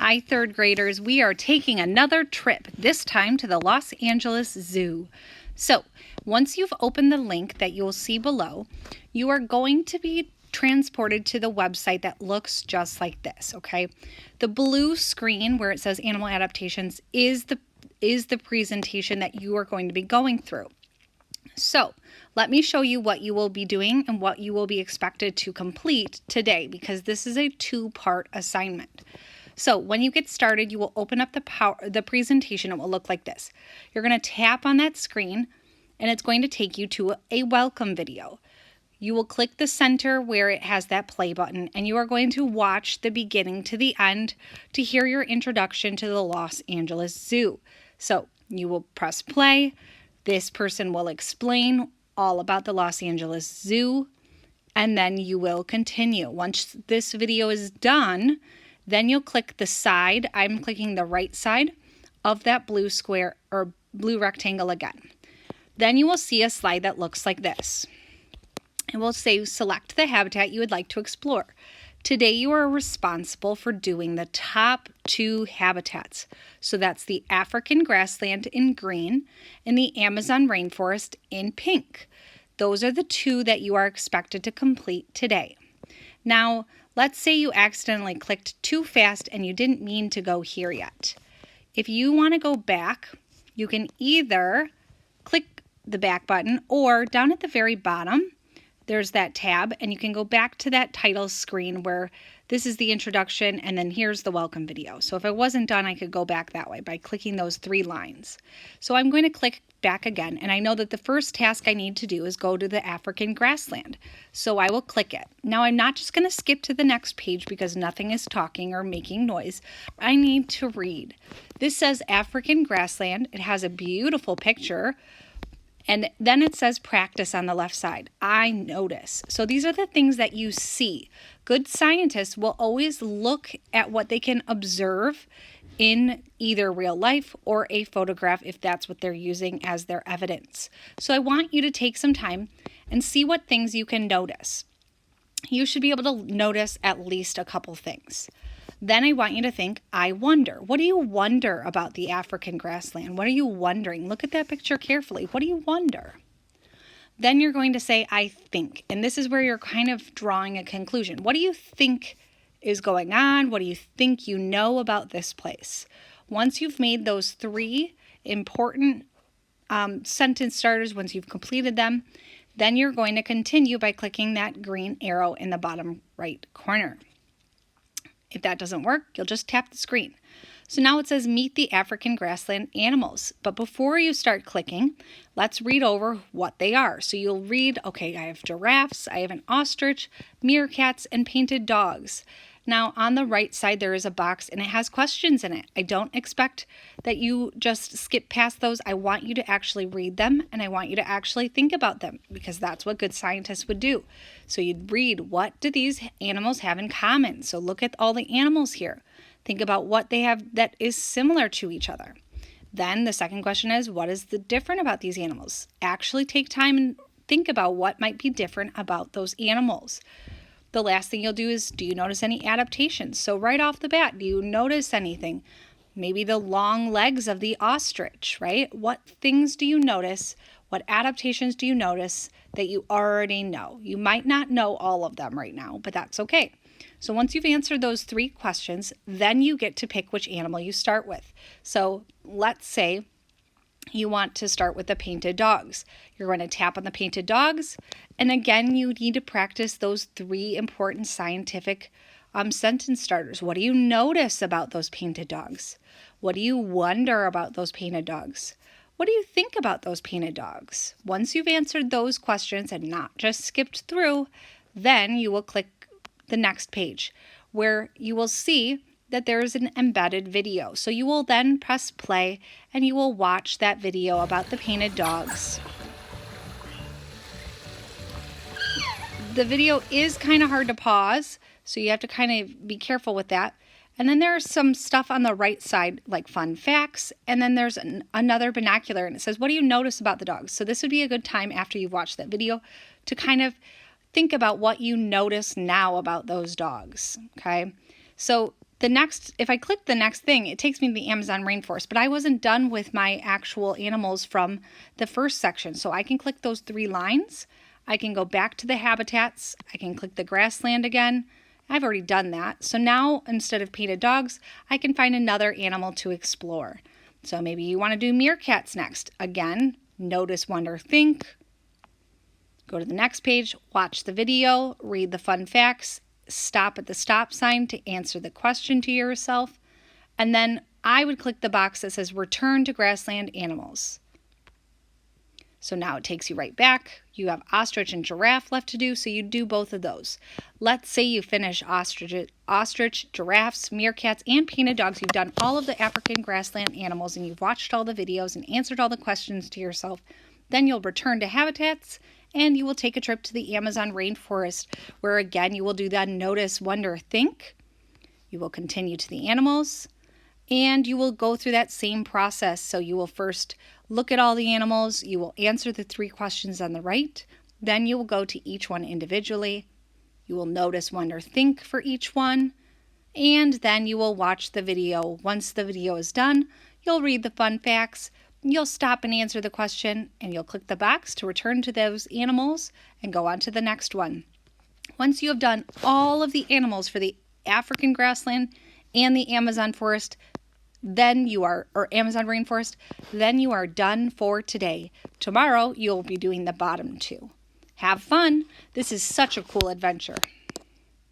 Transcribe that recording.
Hi, third graders. We are taking another trip, this time to the Los Angeles Zoo. So, once you've opened the link that you'll see below, you are going to be transported to the website that looks just like this, okay? The blue screen where it says Animal Adaptations is the presentation that you are going to be going through. So, let me show you what you will be doing and what you will be expected to complete today, because this is a two-part assignment. So when you get started, you will open up the presentation. It will look like this. You're going to tap on that screen, and it's going to take you to a welcome video. You will click the center where it has that play button, and you are going to watch the beginning to the end to hear your introduction to the Los Angeles Zoo. So you will press play. This person will explain all about the Los Angeles Zoo, and then you will continue. Once this video is done, then you'll click the side. I'm clicking the right side of that blue square or blue rectangle again. Then you will see a slide that looks like this. It will say select the habitat you would like to explore. Today you are responsible for doing the top two habitats. So that's the African grassland in green and the Amazon rainforest in pink. Those are the two that you are expected to complete today. Now, let's say you accidentally clicked too fast and you didn't mean to go here yet. If you want to go back, you can either click the back button, or down at the very bottom, there's that tab, and you can go back to that title screen where this is the introduction and then here's the welcome video. So if I wasn't done, I could go back that way by clicking those three lines. So I'm going to click back again, and I know that the first task I need to do is go to the African grassland. So I will click it. Now I'm not just going to skip to the next page because nothing is talking or making noise. I need to read. This says African grassland. It has a beautiful picture. And then it says practice on the left side. I notice. So these are the things that you see. Good scientists will always look at what they can observe in either real life or a photograph if that's what they're using as their evidence. So I want you to take some time and see what things you can notice. You should be able to notice at least a couple things. Then I want you to think, I wonder. What do you wonder about the African grassland? What are you wondering? Look at that picture carefully. What do you wonder? Then you're going to say, I think. And this is where you're kind of drawing a conclusion. What do you think is going on? What do you think you know about this place? Once you've made those three important sentence starters, once you've completed them, then you're going to continue by clicking that green arrow in the bottom right corner. If that doesn't work, you'll just tap the screen. So now it says meet the African grassland animals. But before you start clicking, let's read over what they are. So you'll read, okay, I have giraffes, I have an ostrich, meerkats, and painted dogs. Now on the right side, there is a box and it has questions in it. I don't expect that you just skip past those. I want you to actually read them, and I want you to actually think about them, because that's what good scientists would do. So you'd read, what do these animals have in common? So look at all the animals here. Think about what they have that is similar to each other. Then the second question is, what is the different about these animals? Actually take time and think about what might be different about those animals. The last thing you'll do is, do you notice any adaptations? So right off the bat, do you notice anything? Maybe the long legs of the ostrich, right? What things do you notice? What adaptations do you notice that you already know? You might not know all of them right now, but that's okay. So once you've answered those three questions, then you get to pick which animal you start with. So let's say you want to start with the painted dogs. You're going to tap on the painted dogs. And again, you need to practice those three important scientific sentence starters. What do you notice about those painted dogs? What do you wonder about those painted dogs? What do you think about those painted dogs? Once you've answered those questions and not just skipped through, then you will click the next page where you will see that there is an embedded video. So you will then press play and you will watch that video about the painted dogs. The video is kind of hard to pause, so you have to kind of be careful with that. And then there's some stuff on the right side, like fun facts, and then there's another binocular, and it says, what do you notice about the dogs? So this would be a good time after you've watched that video to kind of think about what you notice now about those dogs, okay? So if I click the next thing, it takes me to the Amazon rainforest, but I wasn't done with my actual animals from the first section. So I can click those 3 lines. I can go back to the habitats. I can click the grassland again. I've already done that. So now instead of painted dogs, I can find another animal to explore. So maybe you want to do meerkats next. Again, notice, wonder, think. Go to the next page, watch the video, read the fun facts, stop at the stop sign to answer the question to yourself. And then I would click the box that says return to grassland animals. So now it takes you right back. You have ostrich and giraffe left to do, so you do both of those. Let's say you finish ostrich, giraffes, meerkats, and painted dogs. You've done all of the African grassland animals, and you've watched all the videos and answered all the questions to yourself. Then you'll return to habitats, and you will take a trip to the Amazon rainforest, where again you will do that notice, wonder, think. You will continue to the animals, and you will go through that same process. So you will first look at all the animals, you will answer the 3 questions on the right, then you will go to each one individually. You will notice, wonder, think for each one, and then you will watch the video. Once the video is done, you'll read the fun facts, you'll stop and answer the question, and you'll click the box to return to those animals and go on to the next one. Once you have done all of the animals for the African grassland and the Amazon forest, Amazon rainforest, then you are done for today. Tomorrow, you'll be doing the bottom 2. Have fun. This is such a cool adventure.